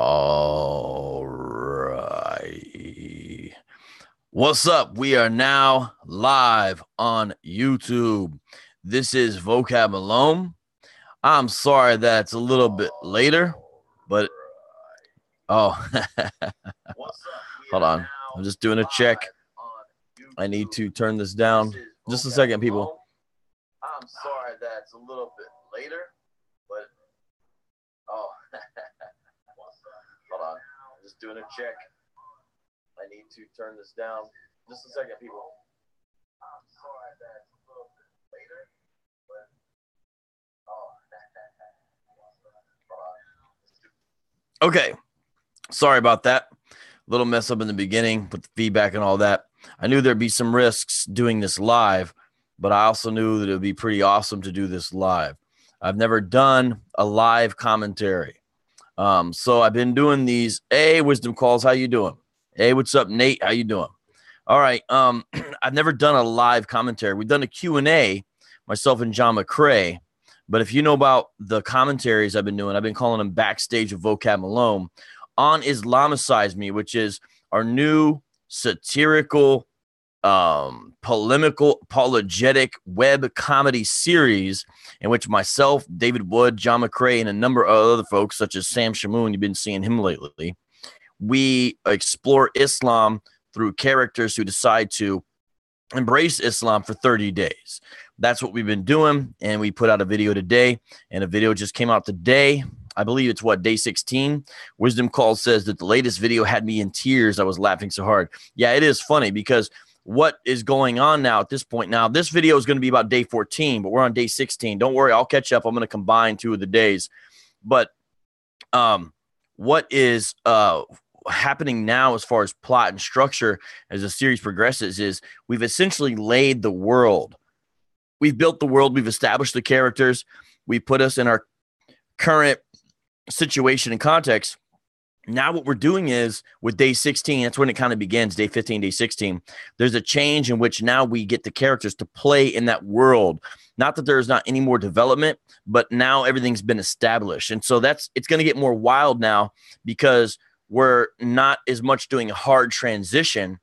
All right. What's up? We are now live on YouTube. This is Vocab Malone. I'm sorry that it's a little bit later, but hold on. I'm just doing a check. I need to turn this down. Just a second, people. I'm sorry that it's a little bit later, but hold on. I'm just doing a check. I need to turn this down. Just a second, people. I'm sorry that it's a little bit later, but okay. Sorry about that. Little mess up in the beginning with the feedback and all that. I knew there'd be some risks doing this live, but I also knew that it would be pretty awesome to do this live. I've never done a live commentary. So I've been doing these. Hey, Wisdom Calls, how you doing? Hey, what's up, Nate? How you doing? All right. I've never done a live commentary. We've done a Q&A, myself and John McCrae. But if you know about the commentaries I've been doing, I've been calling them Backstage with Vocab Malone on Islamicize Me, which is our new satirical, polemical, apologetic web comedy series in which myself, David Wood, John McCrae, and a number of other folks, such as Sam Shamoon, you've been seeing him lately, we explore Islam through characters who decide to embrace Islam for 30 days. That's what we've been doing, and we put out a video today, and a video just came out today. I believe it's day 16. Wisdom Call says that the latest video had me in tears. I was laughing so hard. Yeah, it is funny because what is going on now at this point? Now, this video is going to be about day 14, but we're on day 16. Don't worry, I'll catch up. I'm going to combine two of the days. But what is happening now as far as plot and structure as the series progresses is we've essentially laid the world. We've built the world. We've established the characters. We put us in our current situation and context. Now what we're doing is with day 16, that's when it kind of begins, day 15, day 16. There's a change in which now we get the characters to play in that world. Not that there's not any more development, but now everything's been established. And so it's going to get more wild now because we're not as much doing a hard transition.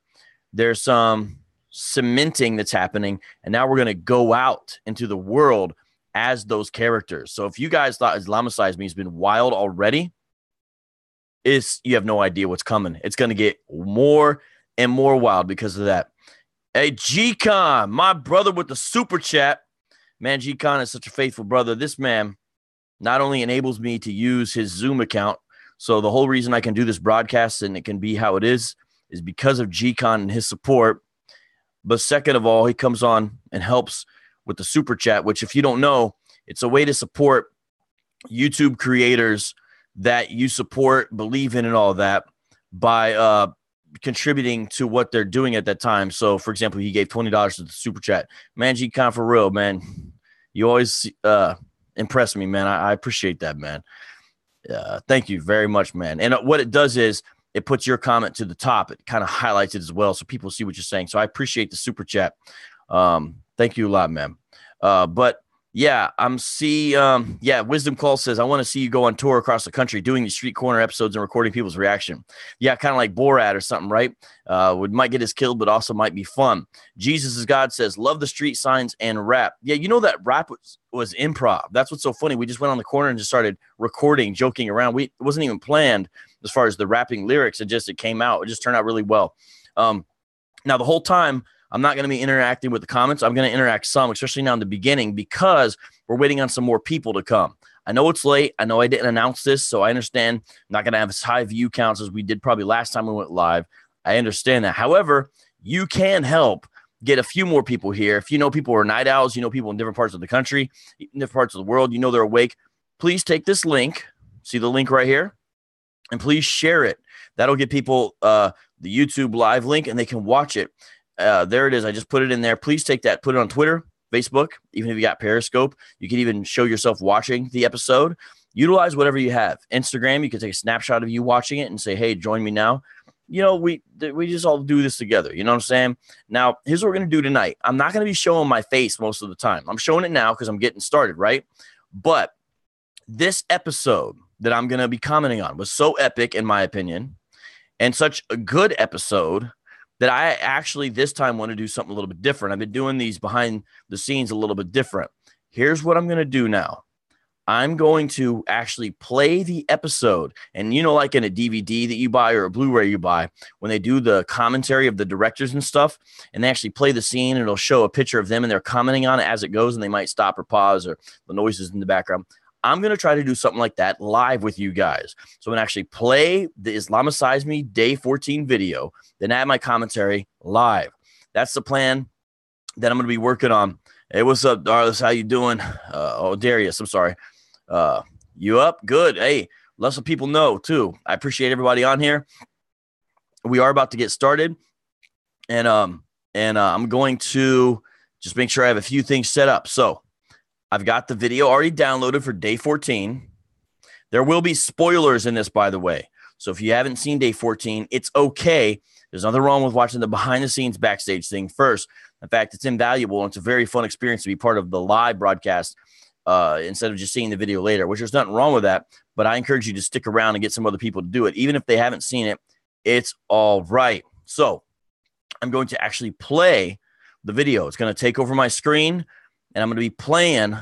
There's some cementing that's happening, and now we're going to go out into the world as those characters. So if you guys thought Islamicize Me has been wild already, you have no idea what's coming. It's going to get more and more wild because of that. Hey, G-Con, my brother with the super chat. Man, G-Con is such a faithful brother. This man not only enables me to use his Zoom account, so the whole reason I can do this broadcast and it can be how it is because of G-Con and his support. But second of all, he comes on and helps with the super chat, which if you don't know, it's a way to support YouTube creators that you support, believe in, and all that by contributing to what they're doing at that time. So, for example, he gave $20 to the super chat. Man, G-Con, for real, man. You always impress me, man. I appreciate that, man. Thank you very much, man. And what it does is it puts your comment to the top. It kind of highlights it as well so people see what you're saying. So I appreciate the super chat. Thank you a lot, man. But yeah, Wisdom Call says, I want to see you go on tour across the country doing these street corner episodes and recording people's reaction. Yeah, kind of like Borat or something, right? Might get us killed, but also might be fun. Jesus is God says, love the street signs and rap. Yeah, you know that rap was improv. That's what's so funny. We just went on the corner and just started recording, joking around. It wasn't even planned as far as the rapping lyrics. It came out. It just turned out really well. Now, the whole time, I'm not going to be interacting with the comments. I'm going to interact some, especially now in the beginning, because we're waiting on some more people to come. I know it's late. I know I didn't announce this, so I understand I'm not going to have as high view counts as we did probably last time we went live. I understand that. However, you can help get a few more people here. If you know people who are night owls, you know people in different parts of the country, in different parts of the world, you know they're awake, please take this link. See the link right here? And please share it. That'll get people the YouTube live link, and they can watch it. There it is. I just put it in there. Please take that. Put it on Twitter, Facebook. Even if you got Periscope, you can even show yourself watching the episode. Utilize whatever you have. Instagram, you can take a snapshot of you watching it and say, hey, join me now. You know, we just all do this together. You know what I'm saying? Now, here's what we're going to do tonight. I'm not going to be showing my face most of the time. I'm showing it now because I'm getting started, right? But this episode, that I'm going to be commenting on was so epic, in my opinion, and such a good episode that I actually this time want to do something a little bit different. I've been doing these behind the scenes a little bit different. Here's what I'm going to do now. I'm going to actually play the episode. And, you know, like in a DVD that you buy or a Blu-ray you buy, when they do the commentary of the directors and stuff, and they actually play the scene and it'll show a picture of them and they're commenting on it as it goes, and they might stop or pause or the noises in the background. I'm going to try to do something like that live with you guys. So I'm going to actually play the Islamicize Me Day 14 video, then add my commentary live. That's the plan that I'm going to be working on. Hey, what's up, Darlis? How you doing? Darius, I'm sorry. You up? Good. Hey, let some people know too. I appreciate everybody on here. We are about to get started, and I'm going to just make sure I have a few things set up. So I've got the video already downloaded for day 14. There will be spoilers in this, by the way. So if you haven't seen day 14, it's okay. There's nothing wrong with watching the behind the scenes backstage thing first. In fact, it's invaluable, and it's a very fun experience to be part of the live broadcast instead of just seeing the video later, which there's nothing wrong with that. But I encourage you to stick around and get some other people to do it. Even if they haven't seen it, it's all right. So I'm going to actually play the video. It's going to take over my screen, and I'm going to be playing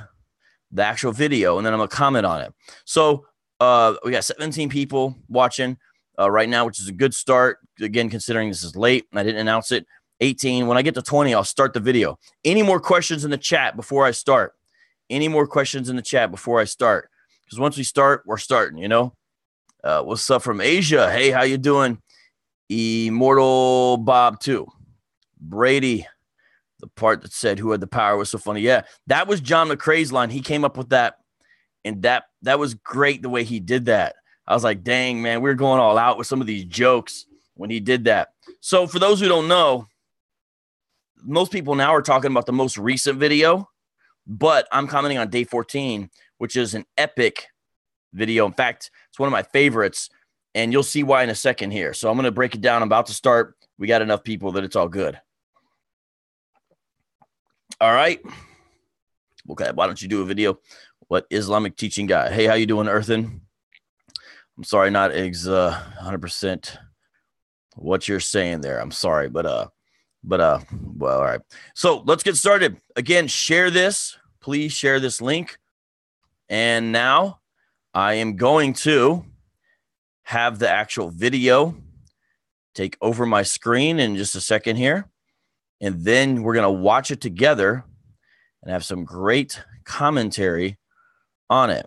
the actual video, and then I'm going to comment on it. So we got 17 people watching right now, which is a good start. Again, considering this is late and I didn't announce it. 18. When I get to 20, I'll start the video. Any more questions in the chat before I start? Any more questions in the chat before I start? Because once we start, we're starting, you know? What's up from Asia? Hey, how you doing? Immortal Bob 2. Brady, the part that said who had the power was so funny. Yeah, that was John McCrae's line. He came up with that, and that was great the way he did that. I was like, dang, man, we're going all out with some of these jokes when he did that. So for those who don't know, most people now are talking about the most recent video, but I'm commenting on day 14, which is an epic video. In fact, it's one of my favorites, and you'll see why in a second here. So I'm going to break it down. I'm about to start. We got enough people that it's all good. All right. Okay, why don't you do a video? What Islamic teaching guy? Hey, how you doing, Earthen? I'm sorry, not 100% what you're saying there. I'm sorry, well, all right. So let's get started. Again, share this. Please share this link. And now I am going to have the actual video take over my screen in just a second here. And then we're going to watch it together and have some great commentary on it.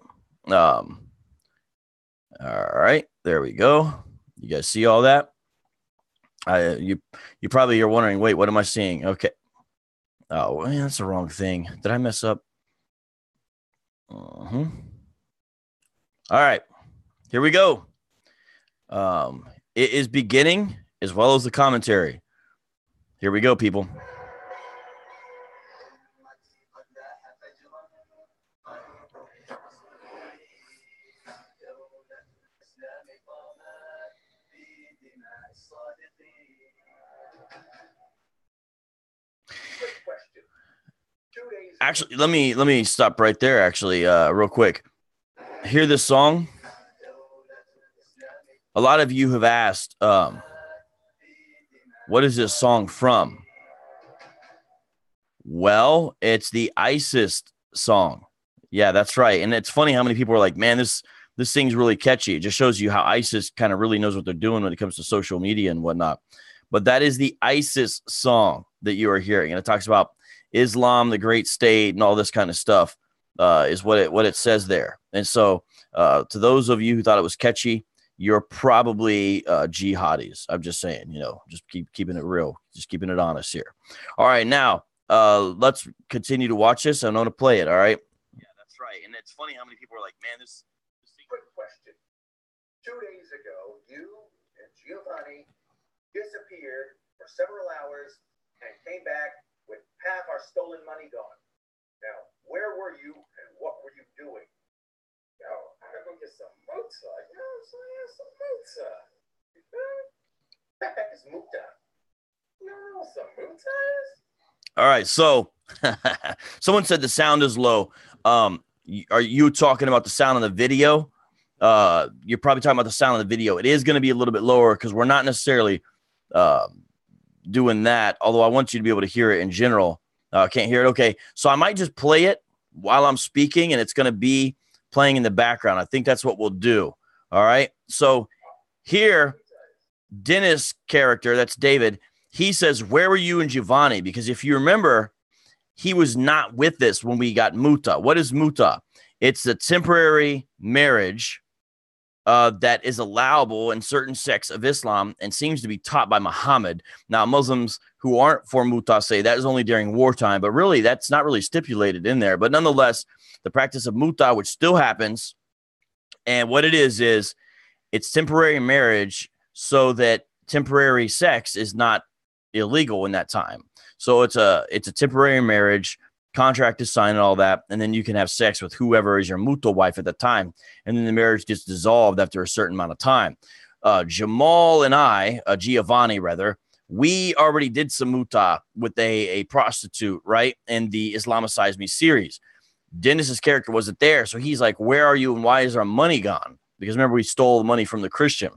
All right, there we go. You guys see all that? You probably are wondering, wait, what am I seeing? Okay. Oh, man, that's the wrong thing. Did I mess up? All right, here we go. It is beginning as well as the commentary. Here we go, people. Actually, let me stop right there. Actually, real quick. Hear this song. A lot of you have asked, what is this song from? Well, it's the ISIS song. Yeah, that's right. And it's funny how many people are like, man, this thing's really catchy. It just shows you how ISIS kind of really knows what they're doing when it comes to social media and whatnot. But that is the ISIS song that you are hearing. And it talks about Islam, the great state, and all this kind of stuff is what it says there. And so to those of you who thought it was catchy, you're probably jihadis. I'm just saying, you know, just keeping it real, just keeping it honest here. All right, now let's continue to watch this. I'm going to play it, all right? Yeah, that's right. And it's funny how many people are like, man, this quick question. 2 days ago, you and Giovanni disappeared for several hours and came back with half our stolen money gone. Now, where were you and what were you doing? Yo, I'm gonna go get some muta. You know what I'm saying? Some muta. You feel me? That is muta. You know what some muta is? All right, so someone said the sound is low. Are you talking about the sound on the video? you're probably talking about the sound of the video. It is going to be a little bit lower because we're not necessarily doing that, although I want you to be able to hear it in general. Can't hear it? Okay, so I might just play it while I'm speaking, and it's going to be playing in the background. I think that's what we'll do. All right, so here, Dennis' character, that's David, he says, where were you and Giovanni? Because if you remember, he was not with us when we got Mut'ah. What is Mut'ah? It's a temporary marriage that is allowable in certain sects of Islam and seems to be taught by Muhammad. Now, Muslims who aren't for Mut'ah say that is only during wartime, but really that's not really stipulated in there. But nonetheless, the practice of Mut'ah, which still happens, and what it is it's temporary marriage so that temporary sex is not illegal in that time. So it's a temporary marriage, contract is signed and all that, and then you can have sex with whoever is your muta wife at the time, and then the marriage gets dissolved after a certain amount of time. Jamal and I, Giovanni rather, we already did some muta with a prostitute, right, in the Islamicize Me series. Dennis's character wasn't there, so he's like, where are you and why is our money gone? Because remember, we stole the money from the Christian.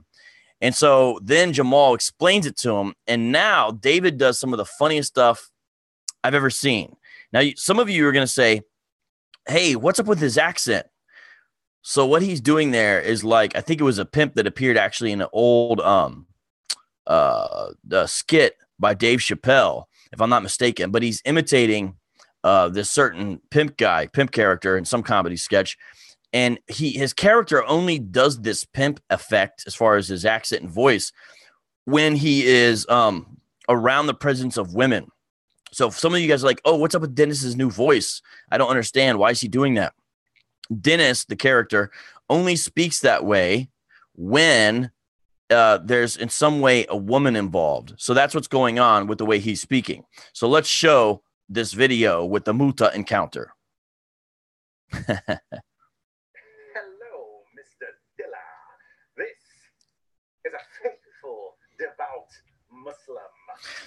And so then Jamal explains it to him, and now David does some of the funniest stuff I've ever seen. Now, some of you are going to say, hey, what's up with his accent? So what he's doing there is like, I think it was a pimp that appeared actually in an old skit by Dave Chappelle, if I'm not mistaken, but he's imitating this certain pimp character in some comedy sketch. And his character only does this pimp effect as far as his accent and voice when he is around the presence of women. So if some of you guys are like, oh, what's up with Dennis's new voice? I don't understand. Why is he doing that? Dennis, the character, only speaks that way when there's in some way a woman involved. So that's what's going on with the way he's speaking. So let's show this video with the Mut'ah encounter. Hello, Mr. Dillah. This is a faithful, devout Muslim.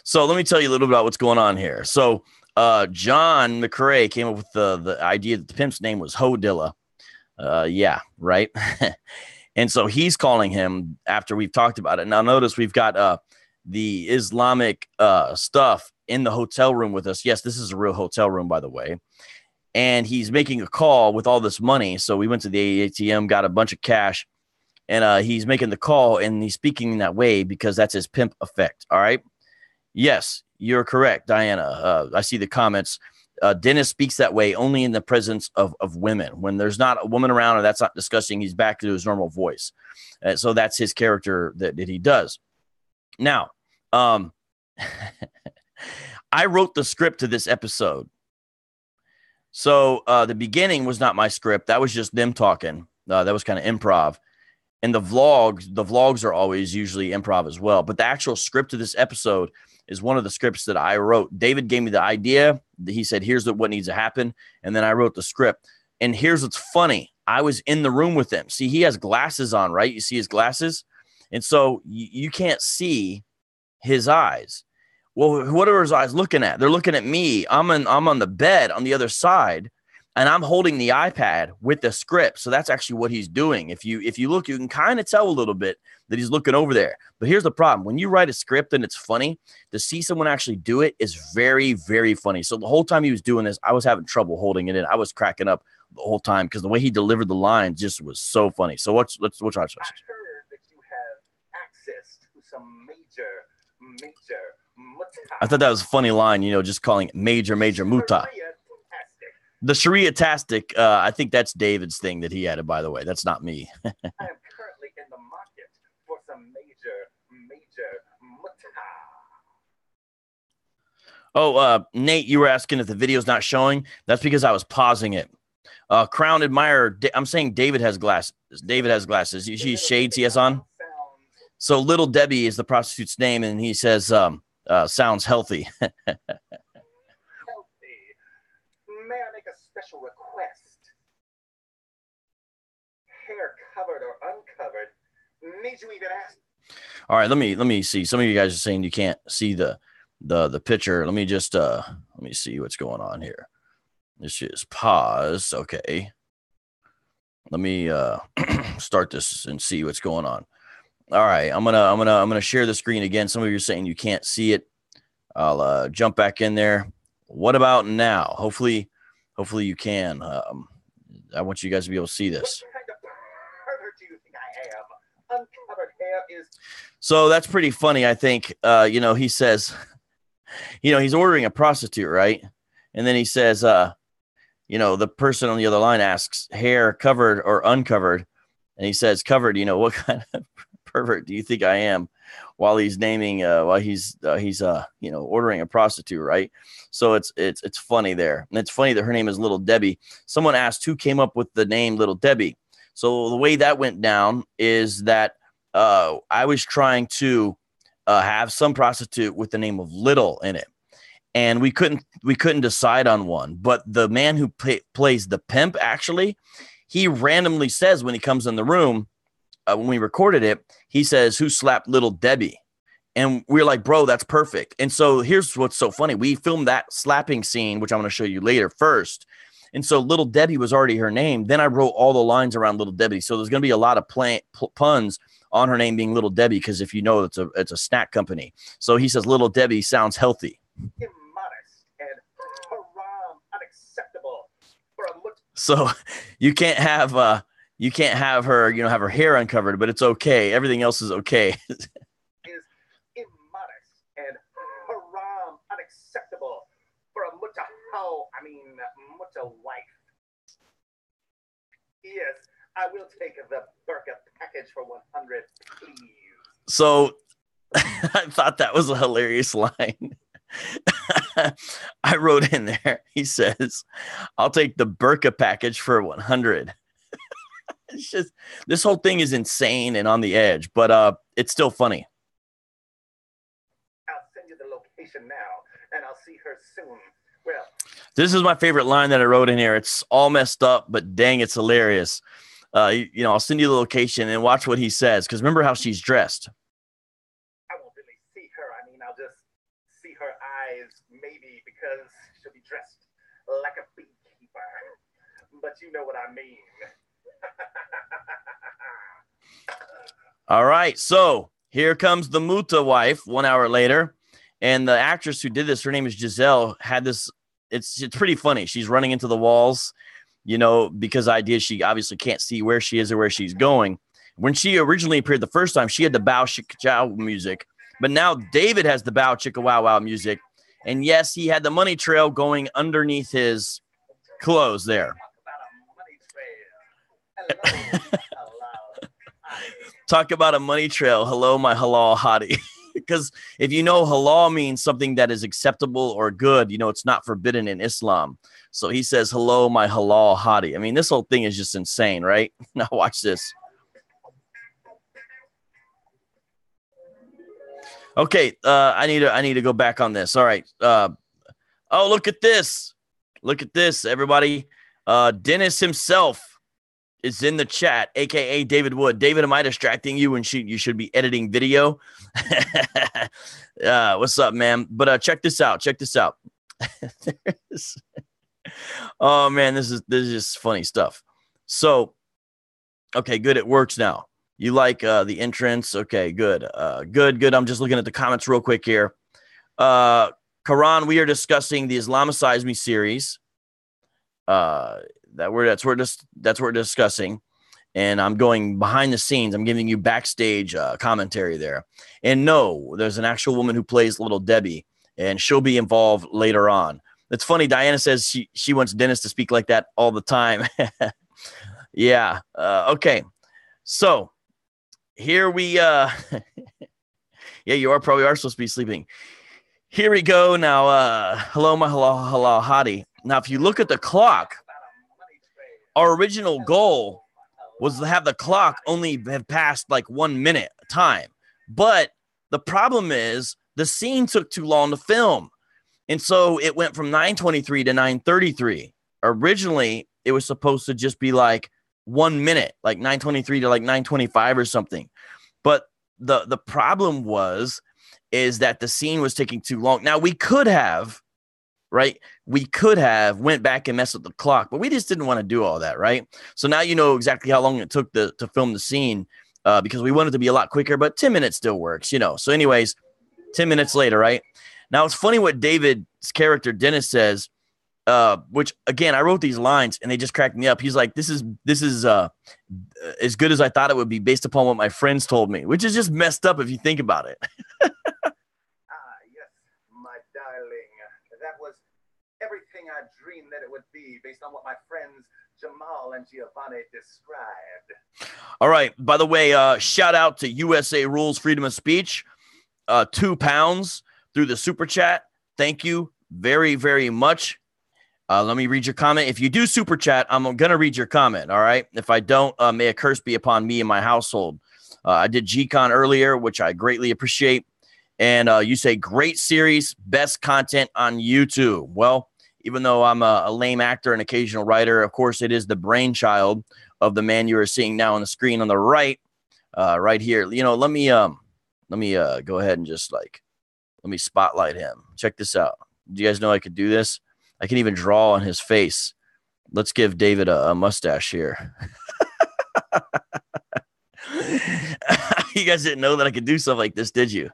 So let me tell you a little bit about what's going on here. So John McRae came up with the idea that the pimp's name was Dillah. Yeah, right. And so he's calling him after we've talked about it. Now notice we've got the Islamic stuff in the hotel room with us. Yes, this is a real hotel room, by the way. And he's making a call with all this money. So we went to the ATM, got a bunch of cash, and he's making the call, and he's speaking in that way because that's his pimp effect. All right. Yes, you're correct, Diana. I see the comments. Dennis speaks that way only in the presence of women. When there's not a woman around or that's not discussing, he's back to his normal voice. So that's his character that he does. Now, I wrote the script to this episode. So the beginning was not my script. That was just them talking. That was kind of improv. And the vlogs are always usually improv as well. But the actual script of this episode is one of the scripts that I wrote. David gave me the idea. He said, here's what needs to happen. And then I wrote the script. And here's what's funny. I was in the room with him. See, he has glasses on, right? You see his glasses? And so you can't see his eyes. Well, what are his eyes looking at? They're looking at me. I'm on the bed on the other side, and I'm holding the iPad with the script. So that's actually what he's doing. If you look, you can kind of tell a little bit that he's looking over there. But here's the problem. When you write a script and it's funny, to see someone actually do it is very, very funny. So the whole time he was doing this, I was having trouble holding it in. I was cracking up the whole time because the way he delivered the lines just was so funny. So let's watch. I heard that you have access to some major muta. I thought that was a funny line, just calling it major muta. The Sharia-tastic, I think that's David's thing that he added, by the way. That's not me. I am currently in the market for some major muta. Oh, Nate, you were asking if the video's not showing. That's because I was pausing it. Crown Admirer, I'm saying David has glasses. David has glasses. You see shades he has on? So Little Debbie is the prostitute's name, and he says, sounds healthy. Healthy. May I make a special request? Hair covered or uncovered? Need you even ask? All right, let me see. Some of you guys are saying you can't see the picture. Let me just let me see what's going on here. This is pause. Okay. Let me start this and see what's going on. All right, I'm gonna share the screen again. Some of you are saying you can't see it. I'll jump back in there. What about now? Hopefully you can. I want you guys to be able to see this. What kind of pervert do you think I am? Uncovered hair is. So that's pretty funny, I think. He says, he's ordering a prostitute, right? And then he says, the person on the other line asks, hair covered or uncovered? And he says, covered. What kind of pervert do you think I am? While he's naming, he's ordering a prostitute, right? So it's funny there, and it's funny that her name is Little Debbie. Someone asked who came up with the name Little Debbie. So the way that went down is that I was trying to have some prostitute with the name of Little in it, and we couldn't decide on one. But the man who plays the pimp, actually, he randomly says when he comes in the room. When we recorded it, he says, who slapped Little Debbie? And we're like, bro, that's perfect. And so here's what's so funny. We filmed that slapping scene, which I'm going to show you later first. And so Little Debbie was already her name. Then I wrote all the lines around Little Debbie. So there's going to be a lot of puns on her name being Little Debbie, because if you know, it's a snack company. So he says Little Debbie sounds healthy. Immodest and haram, unacceptable for a mut'ah. So you can't have her, have her hair uncovered, but it's okay. Everything else is okay. Is immodest and haram, unacceptable for a mut'ah. Mut'ah wife. Yes, I will take the burqa package for 100, please. So I thought that was a hilarious line. I wrote in there, he says, I'll take the burqa package for 100. It's just, this whole thing is insane and on the edge, but it's still funny. I'll send you the location now, and I'll see her soon. Well, this is my favorite line that I wrote in here. It's all messed up, but dang, it's hilarious. I'll send you the location and watch what he says, because remember how she's dressed. I won't really see her. I'll just see her eyes, maybe, because she'll be dressed like a beekeeper. But you know what I mean. All right, so here comes the Mut'ah wife 1 hour later, and the actress who did this, her name is Giselle, had this. It's pretty funny. She's running into the walls, because she obviously can't see where she is or where she's going. When she originally appeared the first time, she had the bow chicka chow music, but now David has the bow chicka wow wow music, and yes, he had the money trail going underneath his clothes there. Talk about a money trail. Hello, my halal hottie. Because if you know, halal means something that is acceptable or good, it's not forbidden in Islam. So he says, hello, my halal hottie. This whole thing is just insane, right? Now watch this. Okay, I need to go back on this. All right. Oh, look at this. Look at this, everybody. Dennis himself is in the chat, aka David Wood. David, am I distracting you when you should be editing video? What's up, man? But check this out. Oh man, this is just funny stuff. So, okay, good. It works now. You like the entrance? Okay, good. Good. I'm just looking at the comments real quick here. Karan, we are discussing the Islamicize Me series. That's what we're discussing, and I'm going behind the scenes. I'm giving you backstage commentary there. And no, there's an actual woman who plays Little Debbie, and she'll be involved later on. It's funny. Diana says she wants Dennis to speak like that all the time. Yeah. Okay. So here we. Yeah, you probably are supposed to be sleeping. Here we go now. Hello, my halal hottie. Now, if you look at the clock, our original goal was to have the clock only have passed like 1 minute time. But the problem is the scene took too long to film. And so it went from 9:23 to 9:33. Originally, it was supposed to just be like 1 minute, like 9:23 to like 9:25 or something. But the problem is that the scene was taking too long. Now, we could have right? We could have went back and messed with the clock, but we just didn't want to do all that, right? So now you know exactly how long it took to film the scene because we wanted to be a lot quicker, but 10 minutes still works, you know. So anyways, 10 minutes later, right? Now it's funny what David's character Dennis says, which again, I wrote these lines and they just cracked me up. He's like, this is as good as I thought it would be based upon what my friends told me, which is just messed up if you think about it. Yes, my darling. That was everything I dreamed that it would be based on what my friends Jamal and Giovanni described. All right. By the way, shout out to USA Rules Freedom of Speech. £2 through the super chat. Thank you very, very much. Let me read your comment. If you do super chat, I'm going to read your comment. All right. If I don't, may a curse be upon me and my household. I did G-Con earlier, which I greatly appreciate. And you say great series, best content on YouTube. Well, even though I'm a lame actor and occasional writer, of course, it is the brainchild of the man you are seeing now on the screen on the right, right here. You know, let me go ahead and just let me spotlight him. Check this out. Do you guys know I could do this? I can even draw on his face. Let's give David a mustache here. You guys didn't know that I could do stuff like this, did you?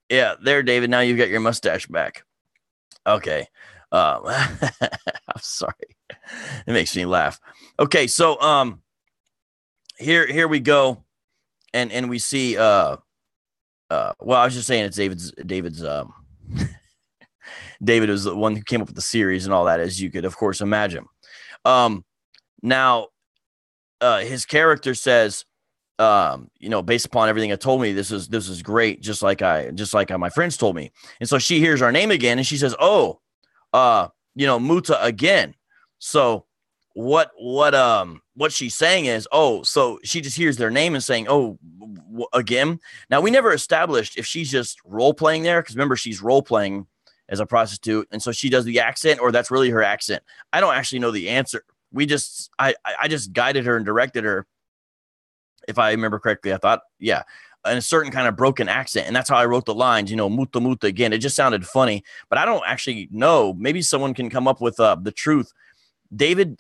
Yeah, there, David. Now you've got your mustache back. Okay. I'm sorry. It makes me laugh. Okay, so here we go. And we see well, I was just saying it's David's David was the one who came up with the series and all that, as you could, of course, imagine. Now, his character says, you know, based upon everything I told me, this is great, just like my friends told me. And so she hears our name again, and she says, "Oh, you know, Mut'ah again." So what she's saying is, oh, so she just hears their name and saying, "Oh, again." Now we never established if she's just role playing there, because remember she's role playing as a prostitute, and so she does the accent, or that's really her accent. I don't actually know the answer. I just guided her and directed her. If I remember correctly, I thought, yeah, in a certain kind of broken accent, and that's how I wrote the lines. You know, muta muta again. It just sounded funny, but I don't actually know. Maybe someone can come up with the truth. David,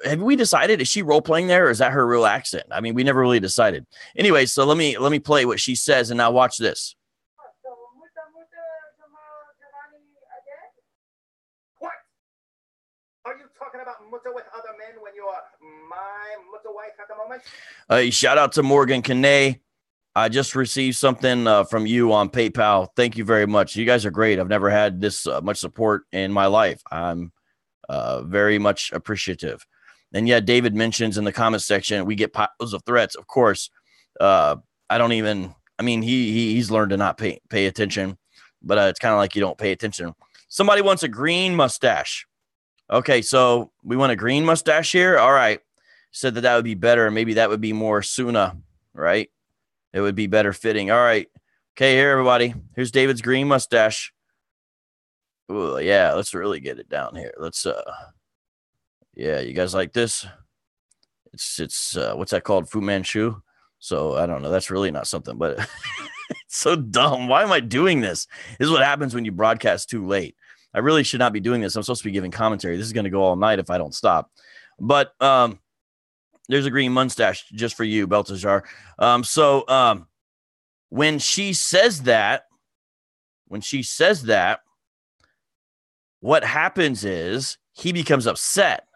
have we decided, is she role playing there, or is that her real accent? I mean, we never really decided. Anyway, so let me play what she says, and now watch this. What? Are you talking about muta with other men when you're my muta wife at the moment? Shout out to Morgan Canay. I just received something from you on PayPal. Thank you very much. You guys are great. I've never had this much support in my life. I'm very much appreciative. And yeah, David mentions in the comment section, we get piles of threats. Of course, I mean, he's learned to not pay attention, but it's kind of like you don't pay attention. Somebody wants a green mustache. Okay, so we want a green mustache here. All right. Said that would be better. Maybe that would be more Suna, right? It would be better fitting. All right. Okay, here, everybody. Here's David's green mustache. Ooh, yeah, let's really get it down here. Let's yeah, you guys like this? It's what's that called? Fu Manchu. So I don't know. That's really not something, but it's so dumb. Why am I doing this? This is what happens when you broadcast too late. I really should not be doing this. I'm supposed to be giving commentary. This is going to go all night if I don't stop. But there's a green mustache just for you, Belteshazzar. So when she says that, what happens is he becomes upset.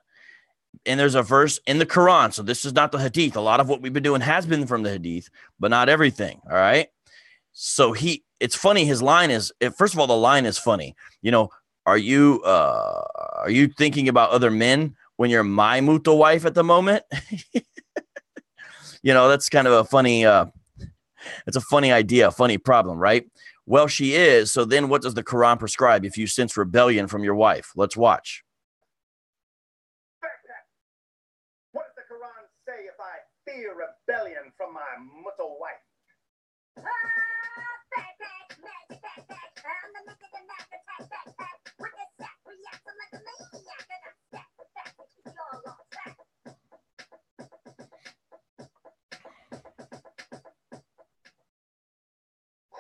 And there's a verse in the Quran. So this is not the Hadith. A lot of what we've been doing has been from the Hadith, but not everything. All right. So it's funny. His line is, first of all, the line is funny. You know, are you thinking about other men when you're my muta wife at the moment? You know, that's kind of a funny, it's a funny idea, a funny problem, right? Well, she is. So then what does the Quran prescribe if you sense rebellion from your wife? Let's watch. What does the Quran say if I fear rebellion from my muta wife?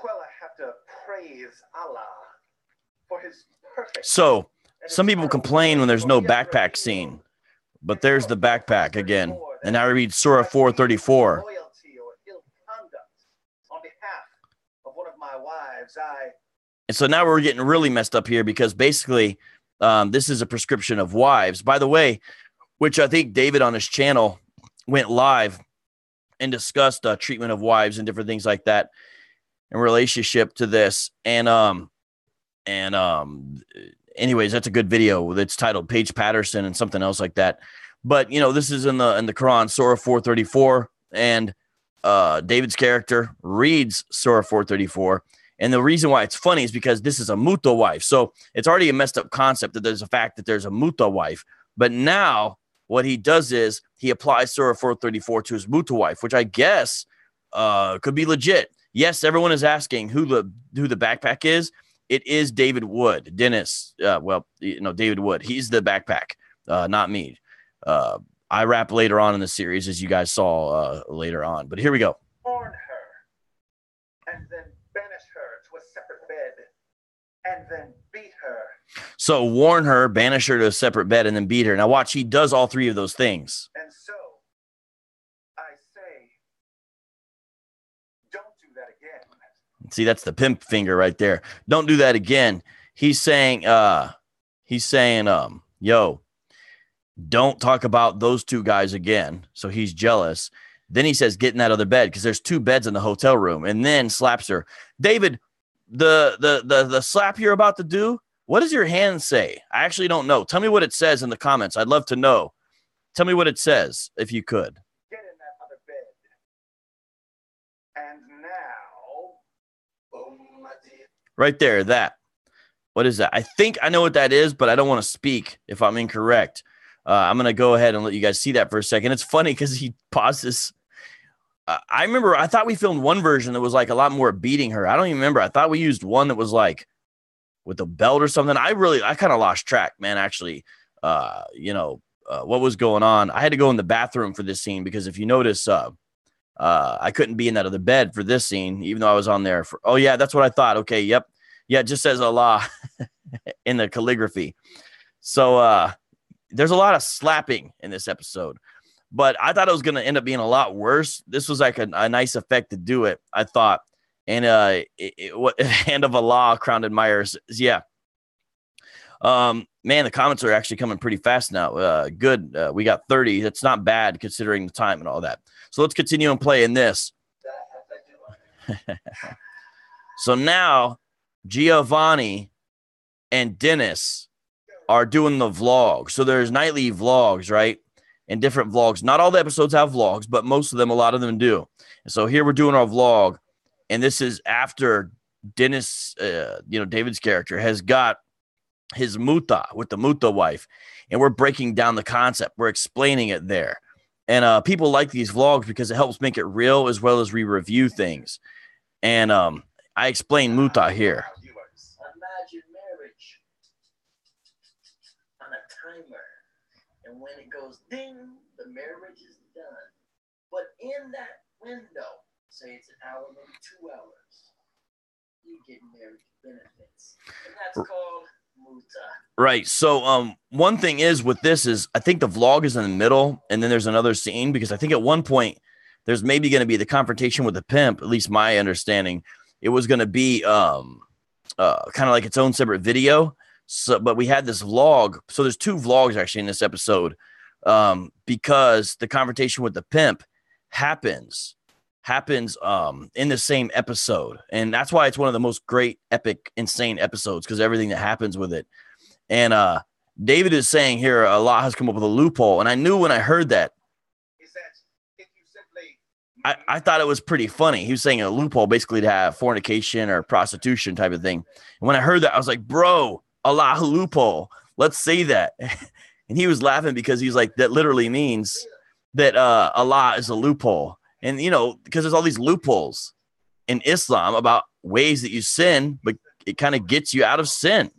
Well, I have to praise Allah for his So some people complain when there's no backpack scene, but there's the backpack again. And I read Surah 434. And so now we're getting really messed up here because basically this is a prescription of wives. By the way, which I think David on his channel went live and discussed treatment of wives and different things like that in relationship to this. Anyways, that's a good video. It's titled Paige Patterson and something else like that. But, you know, this is in the Quran, Surah 434, and David's character reads Surah 434. And the reason why it's funny is because this is a muta wife. So it's already a messed up concept that there's a fact that there's a muta wife. But now what he does is he applies Surah 434 to his muta wife, which I guess could be legit. Yes, everyone is asking who the backpack is. It is David Wood, Dennis. David Wood. He's the backpack, not me. I rap later on in the series, as you guys saw later on. But here we go. Warn her, and then banish her to a separate bed, and then beat her. So warn her, banish her to a separate bed, and then beat her. Now watch, he does all three of those things. And so, I say, don't do that again. See, that's the pimp finger right there. Don't do that again. He's saying, yo, don't talk about those two guys again. So he's jealous. Then he says, get in that other bed because there's two beds in the hotel room, and then slaps her. David, the slap you're about to do, what does your hand say? I actually don't know. Tell me what it says in the comments. I'd love to know. Tell me what it says, if you could. Get in that other bed. And now, boom, right there, that. What is that? I think I know what that is, but I don't want to speak if I'm incorrect. I'm going to go ahead and let you guys see that for a second. It's funny because he pauses. I remember, I thought we filmed one version that was like a lot more beating her. I don't even remember. I thought we used one that was like with a belt or something. I kind of lost track, man, actually. What was going on? I had to go in the bathroom for this scene because if you notice, I couldn't be in that other bed for this scene, even though I was on there for, oh yeah, that's what I thought. Okay. Yep. Yeah. It just says Allah in the calligraphy. So, there's a lot of slapping in this episode, but I thought it was going to end up being a lot worse. This was like a nice effect to do it, I thought. And hand of Allah, crowned admirers. Yeah. Man, the comments are actually coming pretty fast now. Good. We got 30. That's not bad considering the time and all that. So let's continue and play in this. So now Giovanni and Dennis are doing the vlog. So there's nightly vlogs, right? And different vlogs. Not all the episodes have vlogs, but most of them, a lot of them do. And so here we're doing our vlog. And this is after Dennis, David's character has got his mut'ah with the mut'ah wife. And we're breaking down the concept. We're explaining it there. And people like these vlogs because it helps make it real as well as we review things. And I explain mut'ah here. Imagine marriage on a timer, and when it goes ding, the marriage is done. But in that window, say it's an hour, maybe 2 hours, you get marriage benefits, and that's called muta. Right. So one thing is with this is I think the vlog is in the middle, and then there's another scene because I think at one point there's maybe going to be the confrontation with the pimp. At least my understanding, it was going to be kind of like its own separate video. So, but we had this vlog. So there's 2 vlogs actually in this episode because the confrontation with the pimp happens in the same episode. And that's why it's one of the most great, epic, insane episodes because everything that happens with it. And David is saying here, Allah has come up with a loophole. And I knew when I heard that, I thought it was pretty funny. He was saying a loophole basically to have fornication or prostitution type of thing. And when I heard that, I was like, bro, Allah loophole. Let's say that. And he was laughing because he's like, that literally means that Allah is a loophole. And, because there's all these loopholes in Islam about ways that you sin, but it kind of gets you out of sin.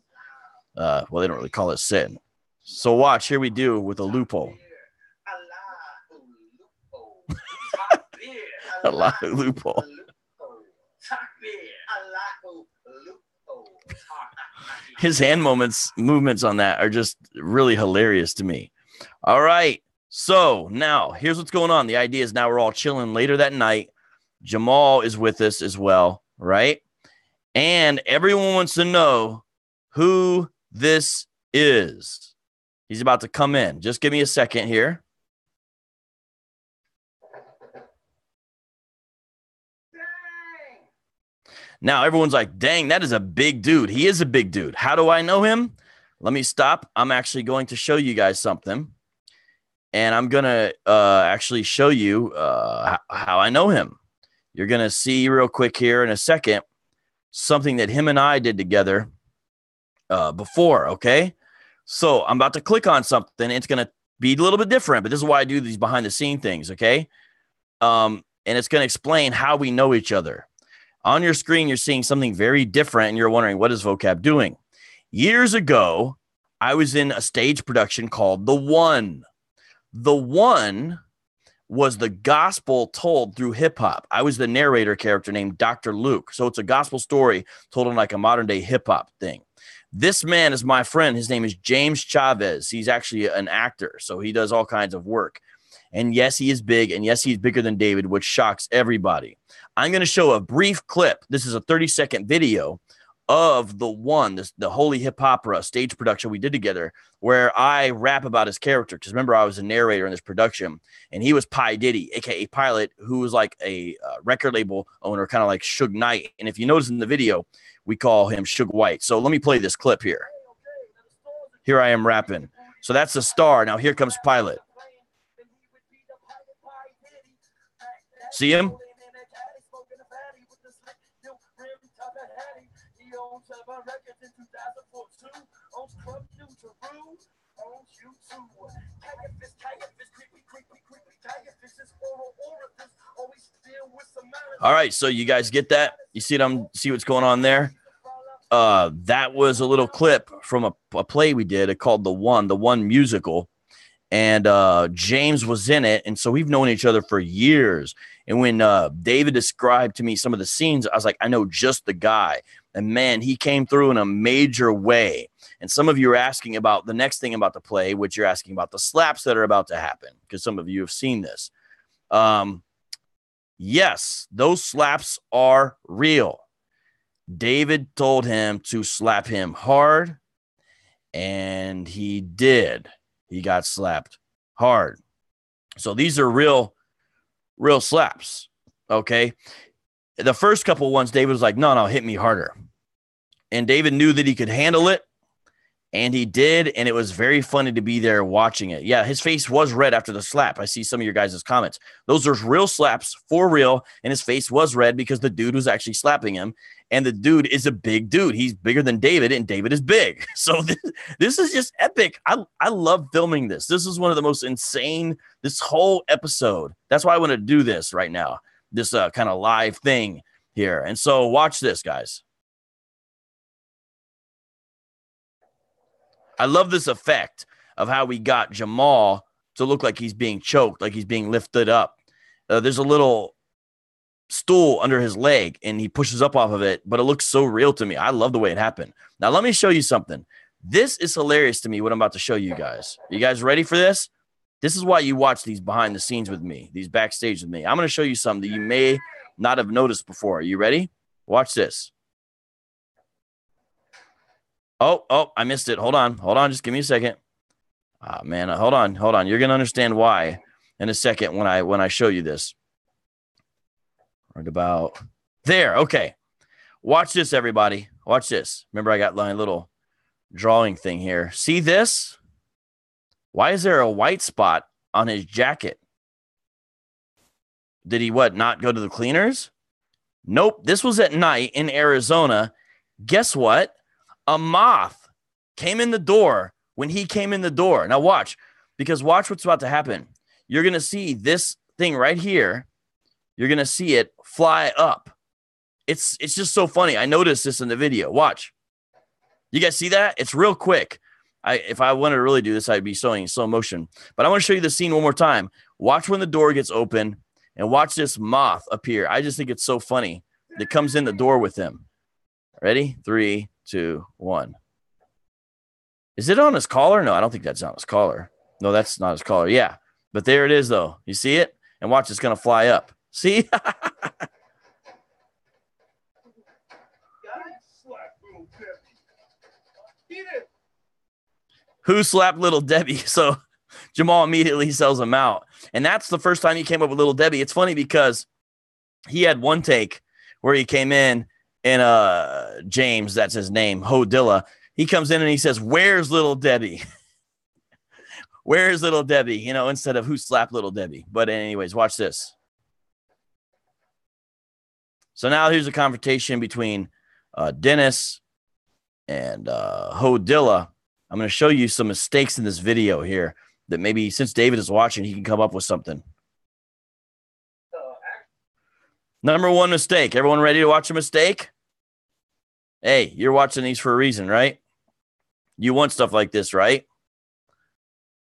Well, they don't really call it sin. So watch, here we do with a loophole. Allah loophole. his hand movements on that are just really hilarious to me. All right. So now here's what's going on. The idea is now we're all chilling later that night. Jamal is with us as well, right? And everyone wants to know who this is. He's about to come in. Just give me a second here. Now everyone's like, dang, that is a big dude. He is a big dude. How do I know him? Let me stop. I'm actually going to show you guys something. And I'm going to actually show you how I know him. You're going to see real quick here in a second something that him and I did together before, okay? So I'm about to click on something. It's going to be a little bit different, but this is why I do these behind-the-scene things, okay? And it's going to explain how we know each other. On your screen, you're seeing something very different, and you're wondering, what is Vocab doing? Years ago, I was in a stage production called The One. The One was the gospel told through hip-hop. I was the narrator character named Dr. Luke. So it's a gospel story told in like a modern-day hip-hop thing. This man is my friend. His name is James Chavez. He's actually an actor, so he does all kinds of work. And yes, he is big, and yes, he's bigger than David, which shocks everybody. I'm going to show a brief clip. This is a 30-second video of The One, the Holy Hip Opera stage production we did together, where I rap about his character. Because remember, I was a narrator in this production, and he was Pi Diddy, a.k.a. Pilot, who was like a record label owner, kind of like Suge Knight. And if you notice in the video, we call him Suge White. So let me play this clip here. Here I am rapping. So that's the star. Now here comes Pilot. See him? All right, so you guys get that? You see what's going on there? That was a little clip from a play we did called The One musical. And James was in it, and so we've known each other for years. And when David described to me some of the scenes, I was like, I know just the guy. And man, he came through in a major way. And some of you are asking about the next thing about the play, which you're asking about the slaps that are about to happen, because some of you have seen this. Yes, those slaps are real. David told him to slap him hard, and he did. He got slapped hard. So these are real slaps, okay? The first couple ones, David was like, no, hit me harder. And David knew that he could handle it, and he did, and it was very funny to be there watching it. Yeah, his face was red after the slap. I see some of your guys' comments. Those are real slaps, for real, and his face was red because the dude was actually slapping him, and the dude is a big dude. He's bigger than David, and David is big. So this is just epic. I love filming this. This is one of the most insane, this whole episode. That's why I want to do this right now, this kind of live thing here. And so watch this, guys. I love this effect of how we got Jamal to look like he's being choked, like he's being lifted up. There's a little stool under his leg, and he pushes up off of it, but it looks so real to me. I love the way it happened. Now, let me show you something. This is hilarious to me, what I'm about to show you guys. Are you guys ready for this? This is why you watch these behind the scenes with me, these backstage with me. I'm going to show you something that you may not have noticed before. Are you ready? Watch this. Oh, I missed it. Hold on. Just give me a second. Man, hold on. You're going to understand why in a second when I show you this. Right about there. Okay. Watch this, everybody. Watch this. Remember, I got my little drawing thing here. See this? Why is there a white spot on his jacket? Did he not go to the cleaners? Nope. This was at night in Arizona. Guess what? A moth came in the door when he came in the door. Now watch, because watch what's about to happen. You're going to see this thing right here. You're going to see it fly up. It's just so funny. I noticed this in the video. Watch. You guys see that? It's real quick. If I wanted to really do this, I'd be showing slow motion. But I want to show you the scene one more time. Watch when the door gets open and watch this moth appear. I just think it's so funny that comes in the door with him. Ready? 3, 2, 1. Is it on his collar? No, I don't think that's on his collar. No, that's not his collar. Yeah. But there it is, though. You see it? And watch, it's going to fly up. See? Who slapped Little Debbie? So Jamal immediately sells him out. And that's the first time he came up with Little Debbie. It's funny because he had one take where he came in and James, that's his name, Dillah. He comes in and he says, "Where's Little Debbie?" Where's Little Debbie? You know, instead of who slapped Little Debbie. But anyways, watch this. So now here's a confrontation between Dennis and Dillah. I'm going to show you some mistakes in this video here that maybe since David is watching, he can come up with something. Number one mistake. Everyone ready to watch a mistake? Hey, you're watching these for a reason, right? You want stuff like this, right?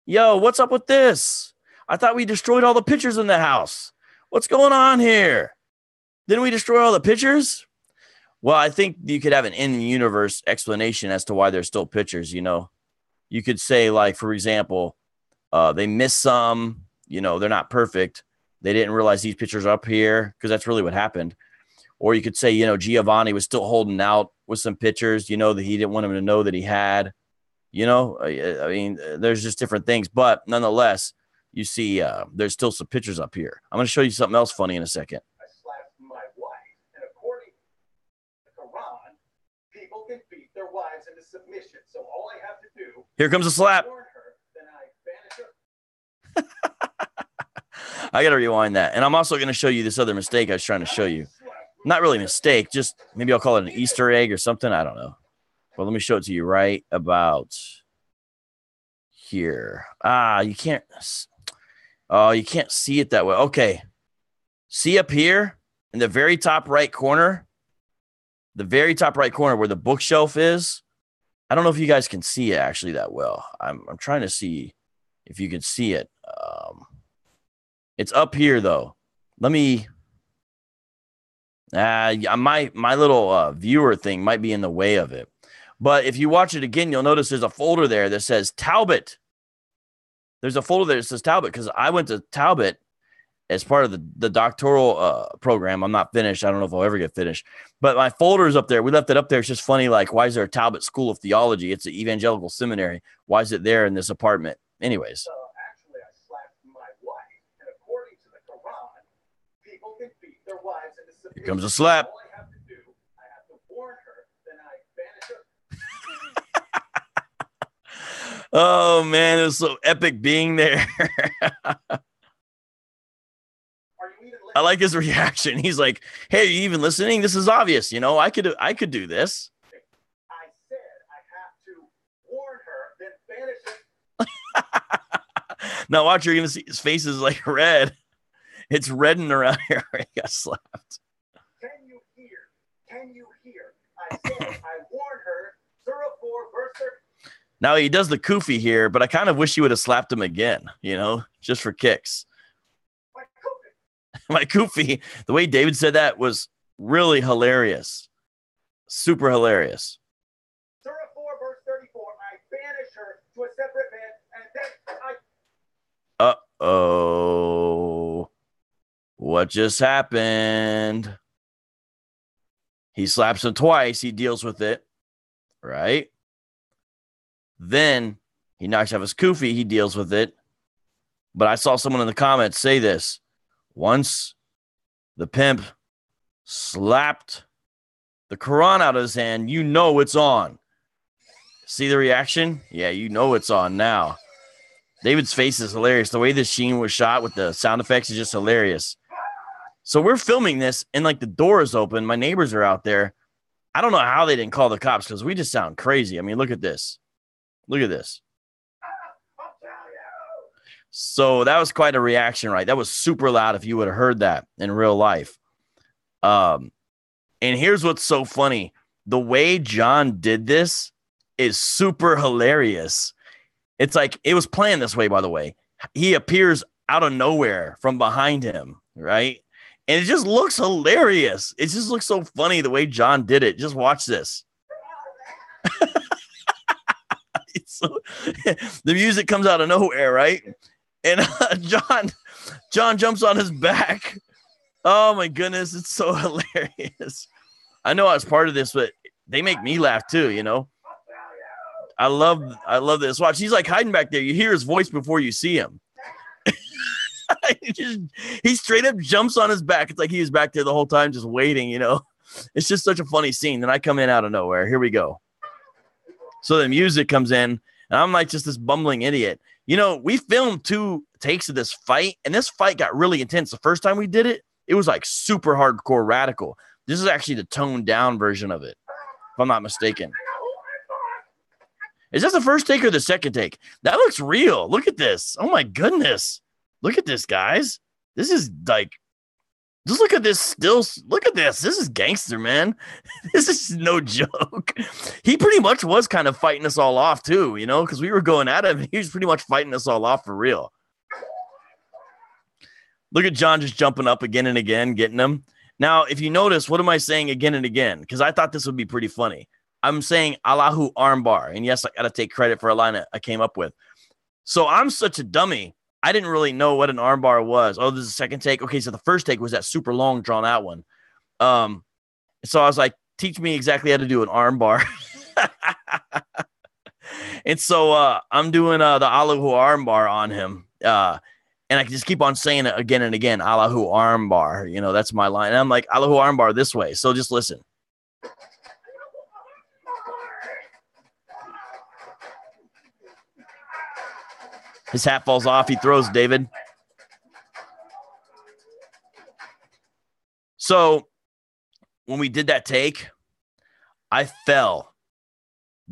Yo, what's up with this? I thought we destroyed all the pictures in the house. What's going on here? Didn't we destroy all the pictures? Well, I think you could have an in-universe explanation as to why there's still pictures, you know. You could say, like, for example, they missed some, you know, they're not perfect. They didn't realize these pictures are up here because that's really what happened. Or you could say, you know, Giovanni was still holding out with some pictures, you know, that he didn't want him to know that he had. You know, I mean, there's just different things. But nonetheless, you see there's still some pictures up here. I'm going to show you something else funny in a second. I slapped my wife, and according to the Quran, people can beat their wives into submission. So all I have to do Here comes a slap. warn her, then I banish her. I got to rewind that. And I'm also going to show you this other mistake I was trying to show you. Not really a mistake, just maybe I'll call it an Easter egg or something. I don't know. Well, let me show it to you right about here. You can't see it that way. Okay. See up here in the very top right corner, where the bookshelf is. I don't know if you guys can see it actually that well. I'm trying to see if you can see it. It's up here though. Let me. My little viewer thing might be in the way of it. But if you watch it again, you'll notice there's a folder there that says Talbot. There's a folder there that says Talbot because I went to Talbot as part of the doctoral program. I'm not finished. I don't know if I'll ever get finished. But my folder is up there. We left it up there. It's just funny. Like, why is there a Talbot School of Theology? It's an evangelical seminary. Why is it there in this apartment? Anyways. So actually, I slapped my wife, and according to the Quran, people can beat their wives into submission. Here comes a slap. All I have to do, I have to warn her, then I banish her. Oh, man, it was so epic being there. Are you even I like his reaction. He's like, hey, are you even listening? This is obvious. You know, I could do this. I said I have to warn her, then banish her. Now watch, you're going to see his face is like red. It's reddening around here where he got slapped. Can you hear? Can you hear? I said I warned her. Surah 4, verse 13. Now he does the kufi here, but I kind of wish he would have slapped him again, you know, just for kicks. My kufi, the way David said that was really hilarious. Super hilarious. Surah 4, verse 34. I banish her to a separate man, and then I... Uh-oh. What just happened? He slaps him twice. He deals with it, right? Then he knocks off his kufi. He deals with it. But I saw someone in the comments say this. Once the pimp slapped the Quran out of his hand, you know it's on. See the reaction? Yeah, you know it's on now. David's face is hilarious. The way this scene was shot with the sound effects is just hilarious. So we're filming this, and like the door is open. My neighbors are out there. I don't know how they didn't call the cops because we just sound crazy. I mean, look at this. Look at this. So that was quite a reaction, right? That was super loud if you would have heard that in real life. And here's what's so funny. The way John did this is super hilarious. It's like, it was planned this way, by the way. He appears out of nowhere from behind him, right? And it just looks hilarious. It just looks so funny the way John did it. Just watch this. So the music comes out of nowhere, right? And John jumps on his back. Oh my goodness, it's so hilarious. I know I was part of this, but they make me laugh too, you know. I love this. Watch, he's like hiding back there. You hear his voice before you see him. He straight up jumps on his back. It's like he was back there the whole time just waiting, you know. It's just such a funny scene. Then I come in out of nowhere. Here we go. So the music comes in, and I'm like just this bumbling idiot. You know, we filmed 2 takes of this fight, and this fight got really intense. The first time we did it, it was like super hardcore radical. This is actually the toned down version of it, if I'm not mistaken. Is that the first take or the second take? That looks real. Look at this. Oh my goodness. Look at this, guys. This is like, just look at this still. Look at this. This is gangster, man. This is no joke. He pretty much was kind of fighting us all off too, you know, because we were going at him. He was pretty much fighting us all off for real. Look at John just jumping up again and again, getting him. Now, if you notice, what am I saying again and again? Because I thought this would be pretty funny. I'm saying Allahu armbar. And yes, I got to take credit for a line that I came up with. So I'm such a dummy. I didn't really know what an armbar was. Oh, this is the second take. Okay, so the first take was that super long, drawn out one. So I was like, teach me exactly how to do an armbar. And so I'm doing the Allahu armbar on him. And I can just keep on saying it again and again. Allahu armbar. You know, that's my line. And I'm like, Allahu armbar this way. So just listen. His hat falls off. He throws David. So when we did that take, I fell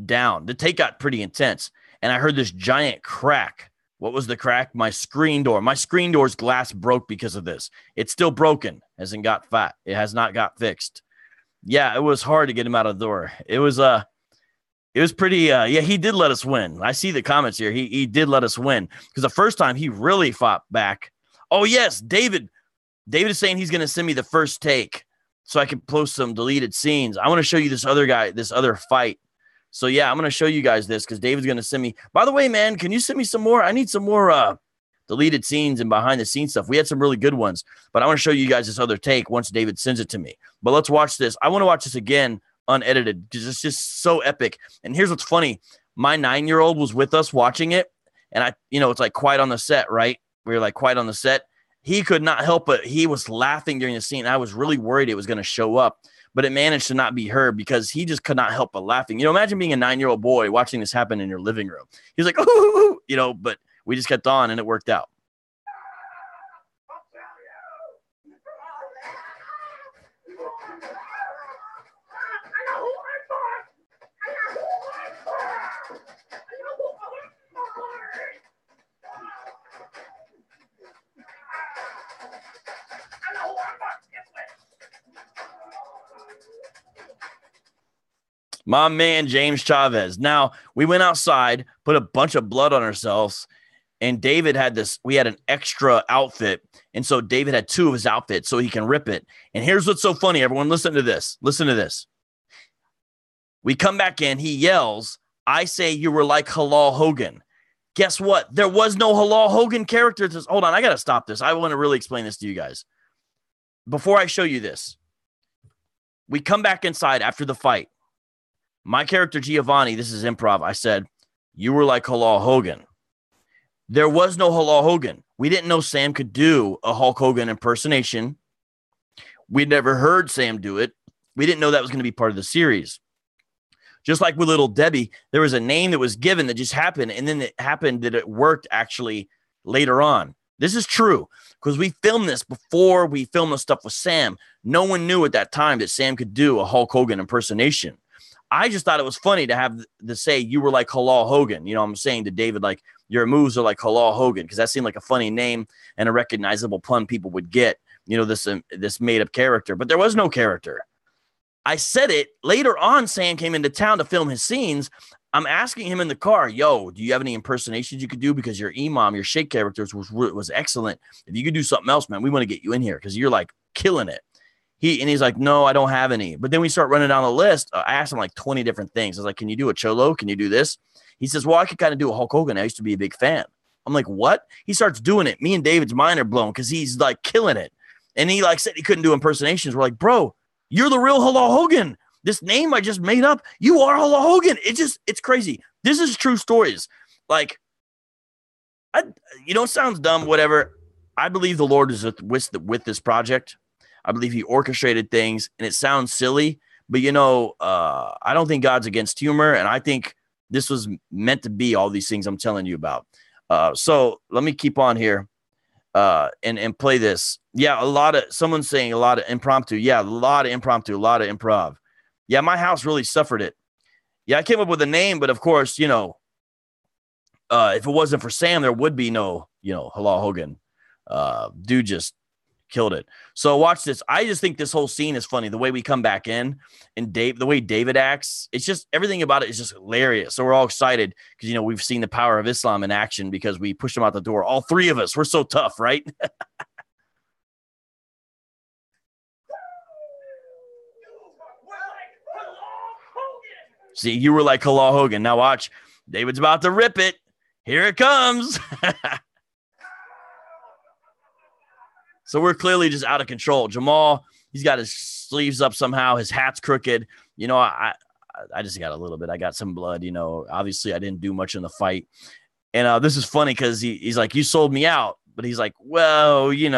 down. The take got pretty intense. And I heard this giant crack. What was the crack? My screen door. My screen door's glass broke because of this. It's still broken. Hasn't got fat. It has not got fixed. Yeah, it was hard to get him out of the door. It was pretty, yeah, he did let us win. I see the comments here. He did let us win because the first time he really fought back. Oh, yes, David is saying he's going to send me the first take so I can post some deleted scenes. I want to show you this other guy, this other fight. So, yeah, I'm going to show you guys this because David's going to send me. By the way, man, can you send me some more? I need some more deleted scenes and behind-the-scenes stuff. We had some really good ones, but I want to show you guys this other take once David sends it to me. But let's watch this. I want to watch this again unedited because it's just so epic. And here's what's funny. My 9-year-old was with us watching it, and it's like quiet on the set, right? We were like quiet on the set. He could not help it. He was laughing during the scene. I was really worried it was going to show up, but it managed to not be heard because he just could not help but laughing. You know, imagine being a 9-year-old boy watching this happen in your living room. He was like, ooh, you know, but we just kept on and it worked out. My man, James Chavez. Now, we went outside, put a bunch of blood on ourselves, and David had we had an extra outfit, and so David had 2 of his outfits so he can rip it. And here's what's so funny, everyone. Listen to this. Listen to this. We come back in. He yells, I say you were like Halal Hogan. Guess what? There was no Halal Hogan character. Hold on. I got to stop this. I want to really explain this to you guys. Before I show you this, we come back inside after the fight. My character, Giovanni, this is improv. I said, you were like Halal Hogan. There was no Halal Hogan. We didn't know Sam could do a Hulk Hogan impersonation. We'd never heard Sam do it. We didn't know that was going to be part of the series. Just like with Little Debbie, there was a name that was given that just happened, and then it happened that it worked actually later on. This is true because we filmed this before we filmed the stuff with Sam. No one knew at that time that Sam could do a Hulk Hogan impersonation. I just thought it was funny to have to say you were like Halal Hogan. You know, I'm saying to David, like, your moves are like Halal Hogan, because that seemed like a funny name and a recognizable pun people would get, you know, this made-up character. But there was no character. I said it. Later on, Sam came into town to film his scenes. I'm asking him in the car, yo, do you have any impersonations you could do? Because your Imam, your Sheikh characters was excellent. If you could do something else, man, we want to get you in here because you're, like, killing it. He's like, no, I don't have any. But then we start running down the list. I asked him like 20 different things. I was like, can you do a cholo? Can you do this? He says, well, I could kind of do a Hulk Hogan. I used to be a big fan. I'm like, what? He starts doing it. Me and David's mind are blown because he's like killing it. And he like said he couldn't do impersonations. We're like, bro, you're the real Hulk Hogan. This name I just made up, you are Hulk Hogan. It's crazy. This is true stories. Like, it sounds dumb, whatever. I believe the Lord is with this project. I believe he orchestrated things, and it sounds silly, but I don't think God's against humor, and I think this was meant to be all these things I'm telling you about. So let me keep on here and play this. Yeah, someone's saying a lot of impromptu. Yeah, a lot of impromptu, a lot of improv. Yeah, my house really suffered it. Yeah, I came up with a name, but of course, if it wasn't for Sam, there would be no, Hello Hogan. Dude just killed it. So watch this. I just think this whole scene is funny. The way we come back in and the way David acts, it's just everything about it is just hilarious. So we're all excited because, we've seen the power of Islam in action because we pushed him out the door. All three of us. We're so tough, right? See, you were like Hello Hogan. Now watch. David's about to rip it. Here it comes. So we're clearly just out of control. Jamal, he's got his sleeves up somehow. His hat's crooked. I just got a little bit. I got some blood. Obviously I didn't do much in the fight. And this is funny because he's like, you sold me out. But he's like, well, You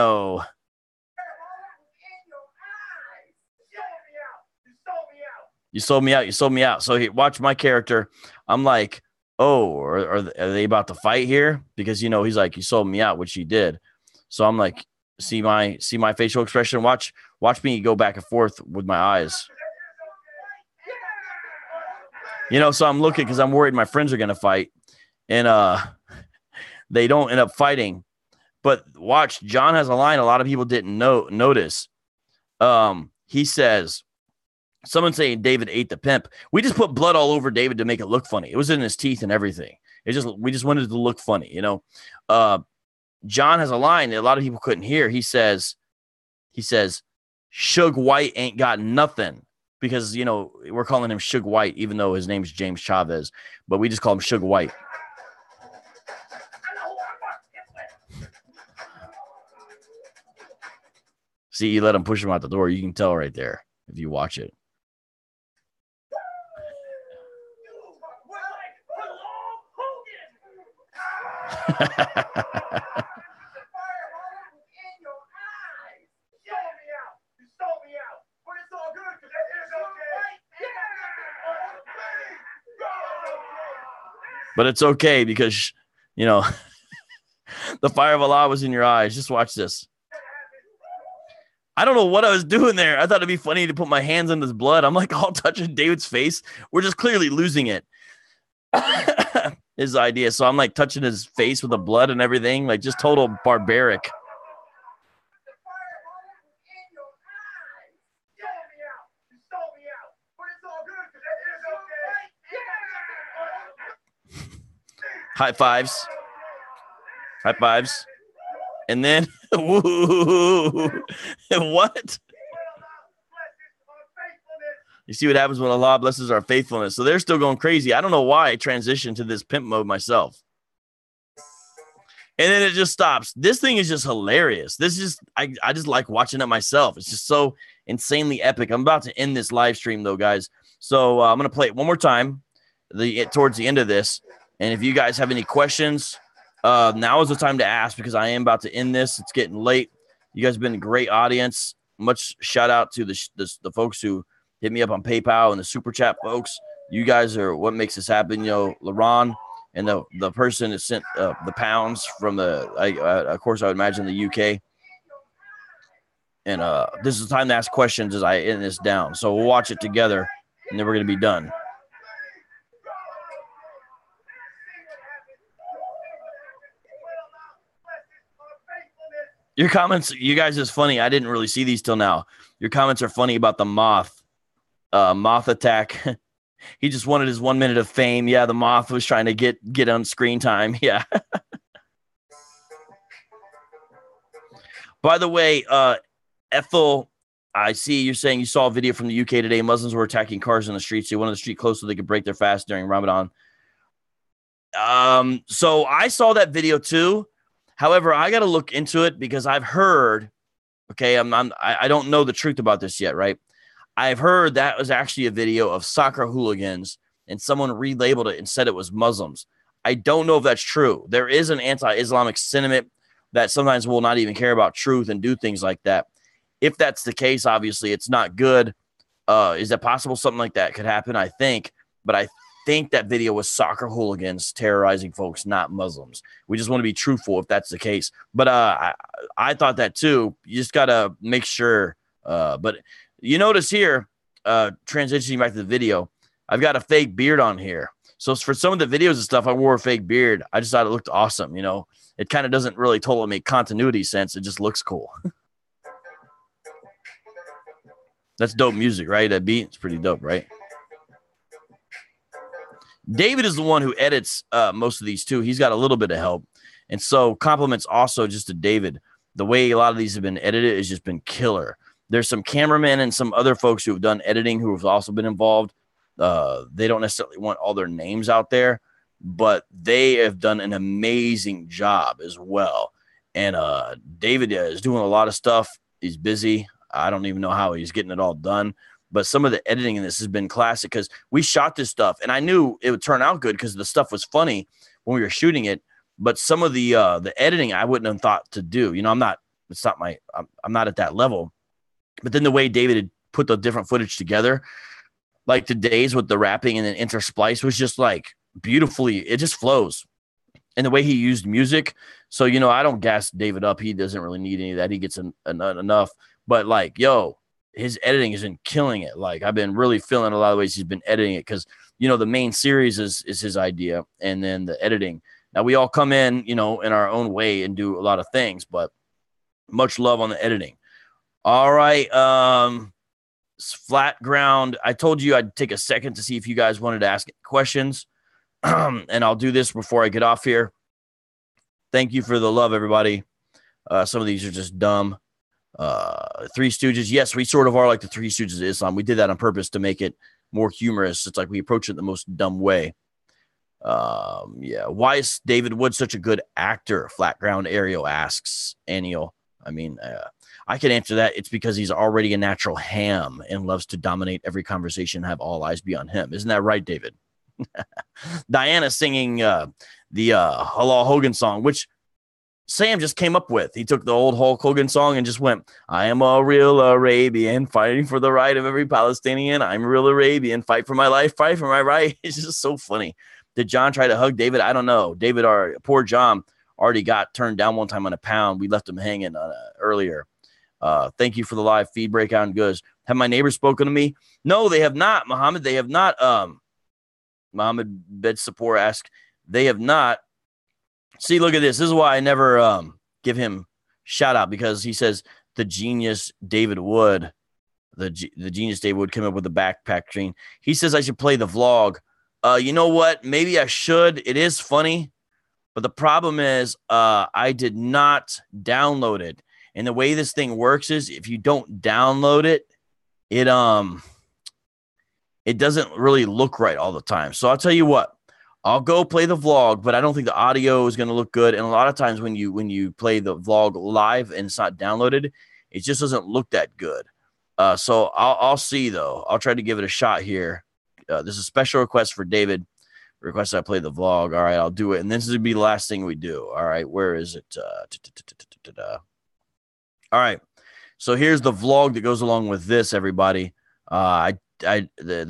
sold me out. So watch my character. I'm like, oh, are they about to fight here? Because, he's like, you sold me out, which he did. So I'm like, see my facial expression. Watch me go back and forth with my eyes. So I'm looking because I'm worried my friends are going to fight. And they don't end up fighting. But watch, John has a line a lot of people didn't notice. He says, someone saying David ate the pimp. We just put blood all over David to make it look funny. It was in his teeth and everything. We just wanted it to look funny, John has a line that a lot of people couldn't hear. He says, Suge White ain't got nothing because, we're calling him Suge White, even though his name's James Chavez, but we just call him Suge White. See, you let him push him out the door. You can tell right there if you watch it. But it's okay because, the fire of Allah was in your eyes. Just watch this. I don't know what I was doing there. I thought it'd be funny to put my hands in his blood. I'm like all touching David's face. We're just clearly losing it. His idea. So I'm like touching his face with the blood and everything, like just total barbaric. High fives. And then, woo, what? You see what happens when Allah blesses our faithfulness. So they're still going crazy. I don't know why I transitioned to this pimp mode myself. And then it just stops. This thing is just hilarious. I just like watching it myself. It's just so insanely epic. I'm about to end this live stream though, guys. So I'm going to play it one more time towards the end of this. And if you guys have any questions, now is the time to ask because I am about to end this. It's getting late. You guys have been a great audience. Much shout out to the folks who hit me up on PayPal and the super chat folks. You guys are what makes this happen. LaRon and the person that sent the pounds from of course I would imagine the UK. And this is the time to ask questions as I end this down. So we'll watch it together and then we're going to be done. Your comments, you guys, is funny. I didn't really see these till now. Your comments are funny about the moth attack. He just wanted his 1 minute of fame. Yeah, the moth was trying to get on screen time. Yeah. By the way, Ethel, I see you're saying you saw a video from the UK today. Muslims were attacking cars in the streets. They wanted the street closed so they could break their fast during Ramadan. So I saw that video too. However, I got to look into it because I've heard, okay, I don't know the truth about this yet, right? I've heard that was actually a video of soccer hooligans and someone relabeled it and said it was Muslims. I don't know if that's true. There is an anti-Islamic sentiment that sometimes will not even care about truth and do things like that. If that's the case, obviously it's not good. Is that possible? Something like that could happen, I think. But I think that video was soccer hooligans terrorizing folks, not Muslims. We just want to be truthful if that's the case. But I thought that too. You just got to make sure. But you notice here, transitioning back to the video, I've got a fake beard on here. So for some of the videos and stuff, I wore a fake beard. I just thought it looked awesome. You know, it kind of doesn't really totally make continuity sense. It just looks cool. That's dope music, right? That beat, it's pretty dope, right? David is the one who edits most of these too. He's got a little bit of help. And so compliments also just to David. The way a lot of these have been edited has just been killer. There's some cameramen and some other folks who have done editing who have also been involved. They don't necessarily want all their names out there, but they have done an amazing job as well. And David is doing a lot of stuff. He's busy. I don't even know how he's getting it all done. But some of the editing in this has been classic because we shot this stuff, and I knew it would turn out good because the stuff was funny when we were shooting it. But some of the editing I wouldn't have thought to do. You know, I'm not at that level. But then the way David had put the different footage together, like today's with the rapping and then intersplice was just like beautifully. It just flows. And the way he used music. So, you know, I don't gas David up. He doesn't really need any of that. He gets enough. But like, yo, his editing has been killing it. Like, I've been really feeling a lot of ways he's been editing it because, you know, the main series is his idea and then the editing. Now, we all come in, you know, in our own way and do a lot of things, but much love on the editing. All right. Flat ground. I told you I'd take a second to see if you guys wanted to ask questions. And I'll do this before I get off here. Thank you for the love, everybody. Some of these are just dumb. Three Stooges. Yes, we sort of are like the Three Stooges of Islam. We did that on purpose to make it more humorous. It's like we approach it the most dumb way. Yeah. Why is David Wood such a good actor? Flat ground Ariel asks Aniel. I mean, I can answer that. It's because he's already a natural ham and loves to dominate every conversation and have all eyes be on him. Isn't that right, David? Diana singing the Halal Hogan song, which Sam just came up with. He took the old Hulk Hogan song and just went, I am a real Arabian fighting for the right of every Palestinian. I'm a real Arabian. Fight for my life. Fight for my right. It's just so funny. Did John try to hug David? I don't know. David, our poor John, already got turned down one time on a pound. We left him hanging earlier. Thank you for the live feed breakout and goods. Have my neighbors spoken to me? No, they have not, Muhammad. They have not. Muhammad Bed Sapor asked. They have not. See, look at this. This is why I never give him shout out, because he says the genius David Wood, the genius David Wood came up with the backpack dream. He says I should play the vlog. You know what? Maybe I should. It is funny, but the problem is I did not download it. And the way this thing works is if you don't download it, it doesn't really look right all the time. So I'll tell you what. I'll go play the vlog, but I don't think the audio is going to look good. And a lot of times when you play the vlog live and it's not downloaded, it just doesn't look that good. So I'll see, though. I'll try to give it a shot here. This is a special request for David. Request I play the vlog. All right, I'll do it. And this is going to be the last thing we do. All right, where is it? All right. So here's the vlog that goes along with this, everybody. The